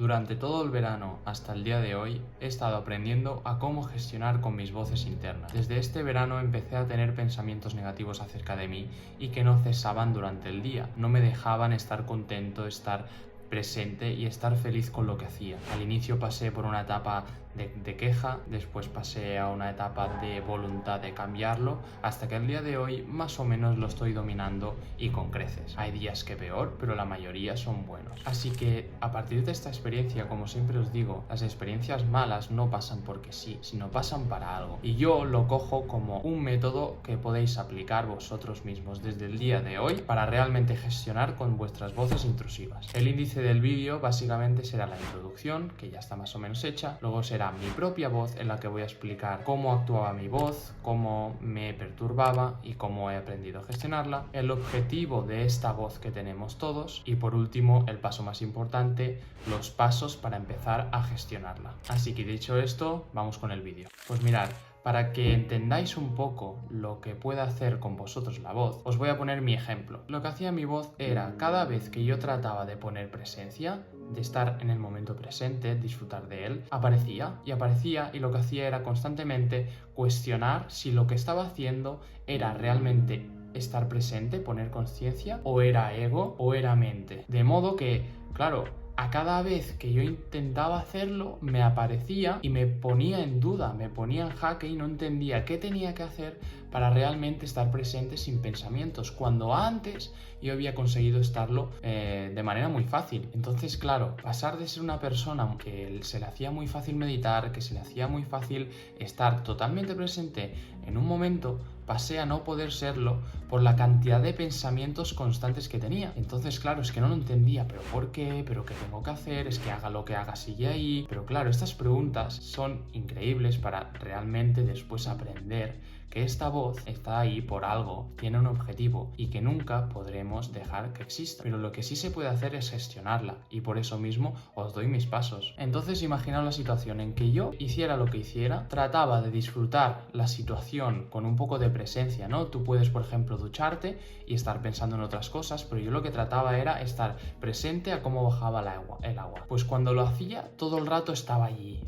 Durante todo el verano hasta el día de hoy he estado aprendiendo a cómo gestionar con mis voces internas. Desde este verano empecé a tener pensamientos negativos acerca de mí y que no cesaban durante el día. No me dejaban estar contento, estar presente y estar feliz con lo que hacía. Al inicio pasé por una etapa de queja, después pasé a una etapa de voluntad de cambiarlo, hasta que al día de hoy más o menos lo estoy dominando y con creces. Hay días que peor, pero la mayoría son buenos. Así que a partir de esta experiencia, como siempre os digo, las experiencias malas no pasan porque sí, sino pasan para algo. Y yo lo cojo como un método que podéis aplicar vosotros mismos desde el día de hoy para realmente gestionar con vuestras voces intrusivas. El índice del vídeo básicamente será la introducción, que ya está más o menos hecha, luego será mi propia voz en la que voy a explicar cómo actuaba mi voz, cómo me perturbaba y cómo he aprendido a gestionarla, el objetivo de esta voz que tenemos todos y por último, el paso más importante, los pasos para empezar a gestionarla. Así que dicho esto, vamos con el vídeo. Pues mirad, para que entendáis un poco lo que puede hacer con vosotros la voz, os voy a poner mi ejemplo. Lo que hacía mi voz era, cada vez que yo trataba de poner presencia, de estar en el momento presente, disfrutar de él, aparecía y lo que hacía era constantemente cuestionar si lo que estaba haciendo era realmente estar presente, poner conciencia, o era ego, o era mente. De modo que, claro, a cada vez que yo intentaba hacerlo, me aparecía y me ponía en duda, me ponía en jaque y no entendía qué tenía que hacer para realmente estar presente sin pensamientos, cuando antes yo había conseguido estarlo de manera muy fácil. Entonces, claro, pasar de ser una persona que se le hacía muy fácil meditar, que se le hacía muy fácil estar totalmente presente en un momento, pasé a no poder serlo por la cantidad de pensamientos constantes que tenía. Entonces, claro, es que no lo entendía, pero ¿por qué? ¿Pero qué tengo que hacer? Es que haga lo que haga, sigue ahí. Pero claro, estas preguntas son increíbles para realmente después aprender que esta voz está ahí por algo, tiene un objetivo y que nunca podremos dejar que exista. Pero lo que sí se puede hacer es gestionarla y por eso mismo os doy mis pasos. Entonces imaginaos la situación en que yo hiciera lo que hiciera, trataba de disfrutar la situación con un poco de presencia, ¿no? Tú puedes, por ejemplo, ducharte y estar pensando en otras cosas, pero yo lo que trataba era estar presente a cómo bajaba el agua. Pues cuando lo hacía, todo el rato estaba allí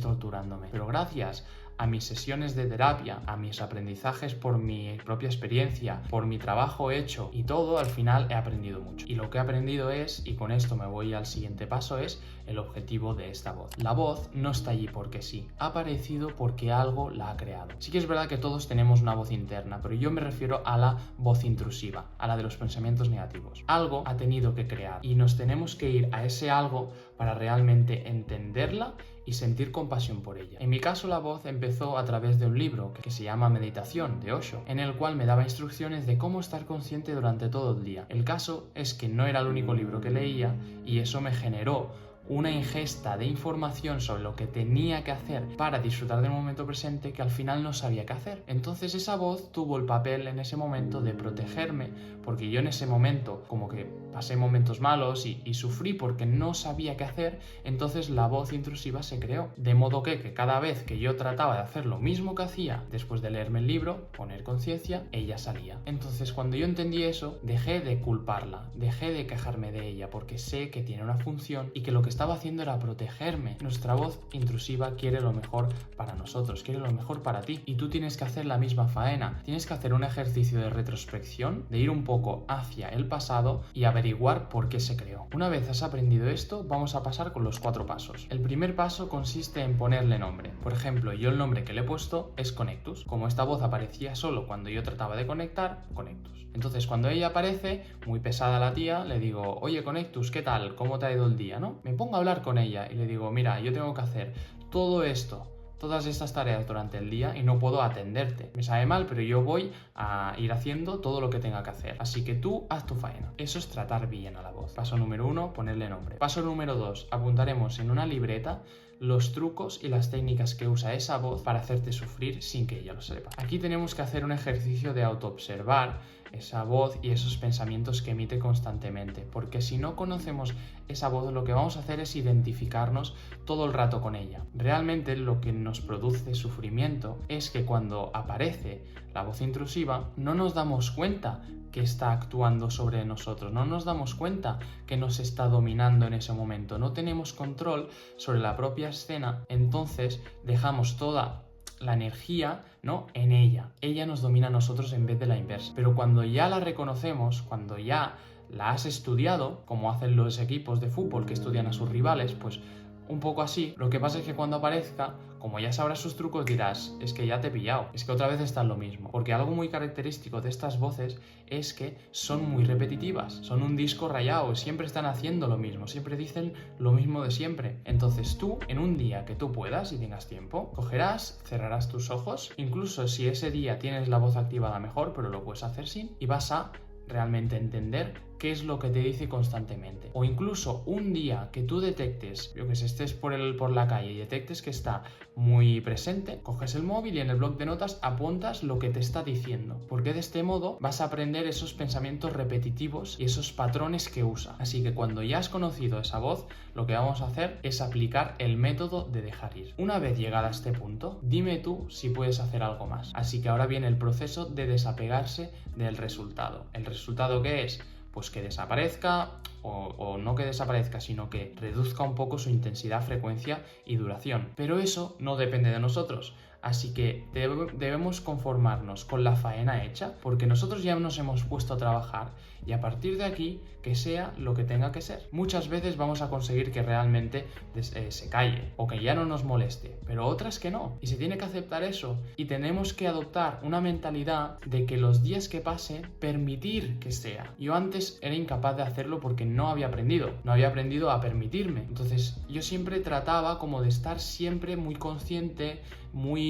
torturándome. Pero gracias a mis sesiones de terapia, a mis aprendizajes por mi propia experiencia, por mi trabajo hecho y todo, al final he aprendido mucho. Y lo que he aprendido es, y con esto me voy al siguiente paso, es el objetivo de esta voz. La voz no está allí porque sí, ha aparecido porque algo la ha creado. Sí que es verdad que todos tenemos una voz interna, pero yo me refiero a la voz intrusiva, a la de los pensamientos negativos. Algo ha tenido que crear y nos tenemos que ir a ese algo para realmente entenderla y sentir compasión por ella. En mi caso, la voz empezó a través de un libro que se llama Meditación, de Osho, en el cual me daba instrucciones de cómo estar consciente durante todo el día. El caso es que no era el único libro que leía y eso me generó una ingesta de información sobre lo que tenía que hacer para disfrutar del momento presente que al final no sabía qué hacer. Entonces esa voz tuvo el papel en ese momento de protegerme, porque yo en ese momento como que pasé momentos malos y sufrí porque no sabía qué hacer. Entonces la voz intrusiva se creó, de modo que cada vez que yo trataba de hacer lo mismo que hacía después de leerme el libro, poner conciencia, ella salía. Entonces cuando yo entendí eso, dejé de culparla, dejé de quejarme de ella, porque sé que tiene una función y que lo que estaba haciendo era protegerme. Nuestra voz intrusiva quiere lo mejor para nosotros, quiere lo mejor para ti, y tú tienes que hacer la misma faena. Tienes que hacer un ejercicio de retrospección, de ir un poco hacia el pasado y averiguar por qué se creó. Una vez has aprendido esto, vamos a pasar con los 4 pasos. El primer paso consiste en ponerle nombre. Por ejemplo, yo el nombre que le he puesto es Connectus. Como esta voz aparecía solo cuando yo trataba de conectar, Connectus. Entonces cuando ella aparece, muy pesada la tía, le digo: oye Connectus, ¿qué tal? ¿Cómo te ha ido el día? ¿No? Me pongo a hablar con ella y le digo: mira, yo tengo que hacer todo esto, todas estas tareas durante el día y no puedo atenderte. Me sabe mal, pero yo voy a ir haciendo todo lo que tenga que hacer. Así que tú haz tu faena. Eso es tratar bien a la voz. Paso número 1, ponerle nombre. Paso número 2, apuntaremos en una libreta los trucos y las técnicas que usa esa voz para hacerte sufrir sin que ella lo sepa. Aquí tenemos que hacer un ejercicio de autoobservar esa voz y esos pensamientos que emite constantemente, porque si no conocemos esa voz, lo que vamos a hacer es identificarnos todo el rato con ella. Realmente lo que nos produce sufrimiento es que cuando aparece la voz intrusiva no nos damos cuenta que está actuando sobre nosotros, no nos damos cuenta que nos está dominando en ese momento, no tenemos control sobre la propia escena, entonces dejamos toda la energía, ¿no?, en ella. Ella nos domina a nosotros en vez de la inversa. Pero cuando ya la reconocemos, cuando ya la has estudiado, como hacen los equipos de fútbol que estudian a sus rivales, pues un poco así, lo que pasa es que cuando aparezca, como ya sabrás sus trucos, dirás, es que ya te he pillado, es que otra vez está en lo mismo. Porque algo muy característico de estas voces es que son muy repetitivas, son un disco rayado, siempre están haciendo lo mismo, siempre dicen lo mismo de siempre. Entonces tú, en un día que tú puedas y tengas tiempo, cogerás, cerrarás tus ojos, incluso si ese día tienes la voz activada mejor, pero lo puedes hacer sin, y vas a realmente entender qué es lo que te dice constantemente. O incluso un día que tú detectes, yo que sé, estés por la calle y detectes que está muy presente, coges el móvil y en el bloc de notas apuntas lo que te está diciendo, porque de este modo vas a aprender esos pensamientos repetitivos y esos patrones que usa. Así que cuando ya has conocido esa voz, lo que vamos a hacer es aplicar el método de dejar ir. Una vez llegada a este punto, dime tú si puedes hacer algo más. Así que ahora viene el proceso de desapegarse del resultado. ¿El resultado qué es? Pues que desaparezca o no que desaparezca, sino que reduzca un poco su intensidad, frecuencia y duración. Pero eso no depende de nosotros. Así que debemos conformarnos con la faena hecha, porque nosotros ya nos hemos puesto a trabajar y a partir de aquí que sea lo que tenga que ser. Muchas veces vamos a conseguir que realmente se calle o que ya no nos moleste, pero otras que no. Y se tiene que aceptar eso y tenemos que adoptar una mentalidad de que los días que pasen, permitir que sea. Yo antes era incapaz de hacerlo porque no había aprendido a permitirme. Entonces yo siempre trataba como de estar siempre muy consciente, muy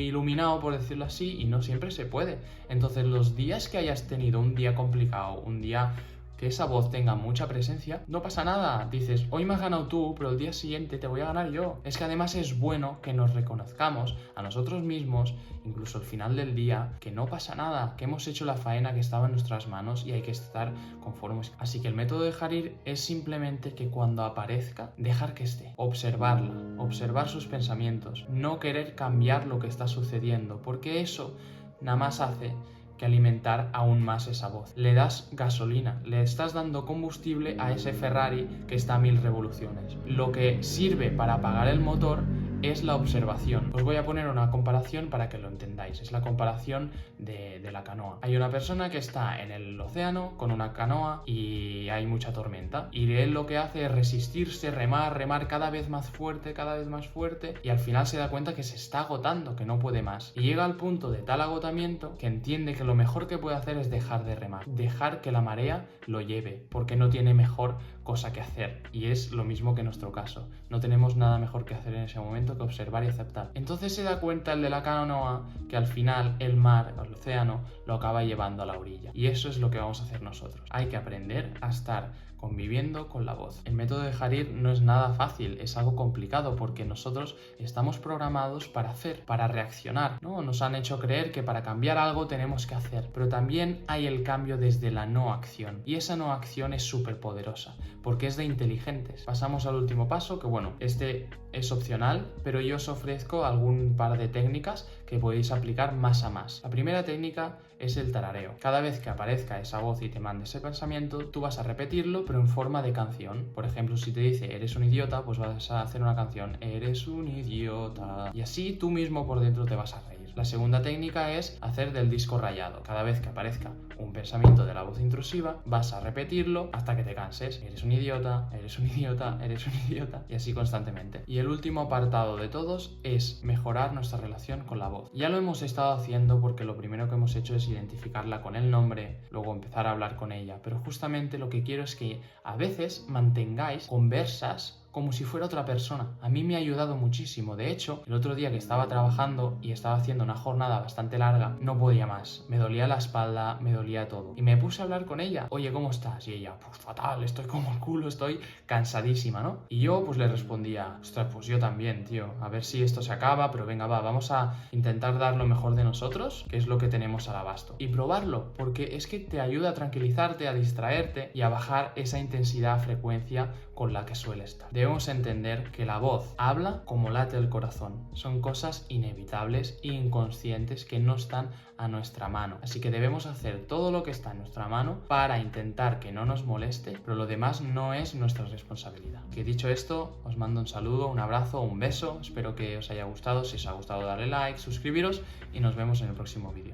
iluminado, por decirlo así, y no siempre se puede. Entonces los días que hayas tenido un día complicado, un día que esa voz tenga mucha presencia, no pasa nada. Dices, hoy me has ganado tú, pero el día siguiente te voy a ganar yo. Es que además es bueno que nos reconozcamos a nosotros mismos, incluso al final del día, que no pasa nada, que hemos hecho la faena que estaba en nuestras manos y hay que estar conformes. Así que el método de dejar ir es simplemente que cuando aparezca, dejar que esté, observarla, observar sus pensamientos, no querer cambiar lo que está sucediendo, porque eso nada más hace que alimentar aún más esa voz. Le das gasolina, le estás dando combustible a ese Ferrari que está a 1000 revoluciones. Lo que sirve para apagar el motor es la observación. Os voy a poner una comparación para que lo entendáis. Es la comparación de la canoa. Hay una persona que está en el océano con una canoa y hay mucha tormenta. Y él lo que hace es resistirse, remar cada vez más fuerte y al final se da cuenta que se está agotando, que no puede más. Y llega al punto de tal agotamiento que entiende que lo mejor que puede hacer es dejar de remar. Dejar que la marea lo lleve, porque no tiene mejor cosa que hacer. Y es lo mismo que en nuestro caso. No tenemos nada mejor que hacer en ese momento que observar y aceptar. Entonces se da cuenta el de la canoa que al final el mar, el océano, lo acaba llevando a la orilla. Y eso es lo que vamos a hacer nosotros. Hay que aprender a estar conviviendo con la voz. El método de dejar ir no es nada fácil, es algo complicado porque nosotros estamos programados para hacer, para reaccionar, ¿no? Nos han hecho creer que para cambiar algo tenemos que hacer, pero también hay el cambio desde la no acción y esa no acción es súper poderosa porque es de inteligentes. Pasamos al último paso, que bueno, este es opcional, pero yo os ofrezco algún par de técnicas que podéis aplicar más a más. La primera técnica es el tarareo. Cada vez que aparezca esa voz y te mande ese pensamiento, tú vas a repetirlo, pero en forma de canción. Por ejemplo, si te dice eres un idiota, pues vas a hacer una canción, eres un idiota. Y así tú mismo por dentro te vas a reír. La segunda técnica es hacer del disco rayado. Cada vez que aparezca un pensamiento de la voz intrusiva, vas a repetirlo hasta que te canses. Eres un idiota, eres un idiota, eres un idiota. Y así constantemente. Y el último apartado de todos es mejorar nuestra relación con la voz. Ya lo hemos estado haciendo porque lo primero que hemos hecho es identificarla con el nombre, luego empezar a hablar con ella. Pero justamente lo que quiero es que a veces mantengáis conversas como si fuera otra persona. A mí me ha ayudado muchísimo. De hecho, el otro día que estaba trabajando y estaba haciendo una jornada bastante larga, no podía más. Me dolía la espalda, me dolía todo. Y me puse a hablar con ella. Oye, ¿cómo estás? Y ella, pues fatal, estoy como el culo, estoy cansadísima, ¿no? Y yo pues le respondía, ostras, pues yo también, tío. A ver si esto se acaba, pero venga, vamos a intentar dar lo mejor de nosotros, que es lo que tenemos al abasto. Y probarlo, porque es que te ayuda a tranquilizarte, a distraerte y a bajar esa intensidad, frecuencia con la que suele estar. Debemos entender que la voz habla como late el corazón. Son cosas inevitables e inconscientes que no están a nuestra mano. Así que debemos hacer todo lo que está en nuestra mano para intentar que no nos moleste, pero lo demás no es nuestra responsabilidad. Que dicho esto, os mando un saludo, un abrazo, un beso. Espero que os haya gustado. Si os ha gustado, darle like, suscribiros y nos vemos en el próximo vídeo.